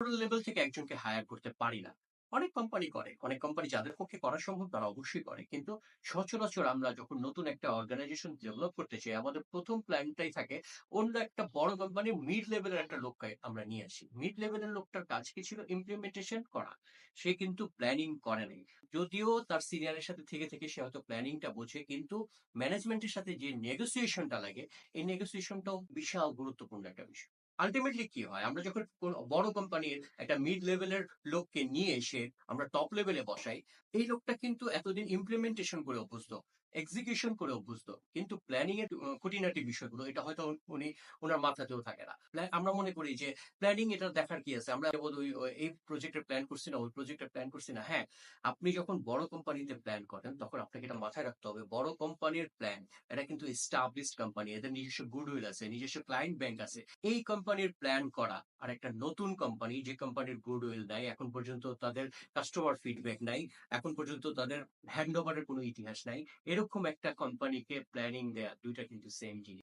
Lateral level থেকে একজনকে higher করতে পারি না। অনেক কোম্পানি করে। অনেক কোম্পানি যাদের পক্ষে করা সম্ভব তারা অবশ্যই করে। কিন্তু সচরাচর আমরা যখন নতুন একটা অর্গানাইজেশন ডেভেলপ করতে চাই, আমাদের ১ম প্ল্যানটাই থাকে অন্য একটা বড় কোম্পানির মিড লেভেলের একটা লোককে আমরা নিয়ে আসি। মিড লেভেলের লোকটার কাজ কি ছিল? ইমপ্লিমেন্টেশন করা। সে কিন্তু প্ল্যানিং করে নাই। যদিও তার সিনিয়রের সাথে থেকে সে হয়তো প্ল্যানিংটা বোঝে, কিন্তু ম্যানেজমেন্টের সাথে যে নেগোসিয়েশনটা লাগে, এই নেগোসিয়েশনটাও বিশাল গুরুত্বপূর্ণ একটা বিষয়। আল্টিমেটলি কি হয়? আমরা যখন কোন বড় কোম্পানির একটা মিড লেভেলের লোককে নিয়ে এসে আমরা টপ লেভেলে বসাই, এই লোকটা কিন্তু এতদিন ইমপ্লিমেন্টেশন করে অভ্যস্ত, এক্সিকিউশন করে অভ্যস্ত। কিন্তু প্ল্যানিং এর খুঁটিনাটি বিষয়গুলো এটা হয়তো উনি উনার মাথাতেও থাকে না। আমরা মনে করি যে প্ল্যানিং এটা দেখার কি আছে? আমরা কেবল এই প্রজেক্টের প্ল্যান করছি না, ওই প্রজেক্টের প্ল্যান করছি না। হ্যাঁ, আপনি যখন বড় কোম্পানিতে প্ল্যান করেন তখন আপনাকে এটা মাথায় রাখতে হবে। বড় কোম্পানির প্ল্যান এটা কিন্তু এস্টাবলিশড কোম্পানি। এদের নিজস্ব গুডউইল আছে, নিজস্ব ক্লায়েন্ট ব্যাংক আছে। এই কোম্পানির প্ল্যান করা আর একটা নতুন কোম্পানি যে কোম্পানির গুডউইল নাই, এখন পর্যন্ত তাদের কাস্টমার ফিডব্যাক নাই, এখন পর্যন্ত তাদের হ্যান্ডওভার এর কোনো ইতিহাস নাই। এরকম একটা কোম্পানিকে প্ল্যানিং দেয়া ২ টা কিন্তু সেম জিনিস।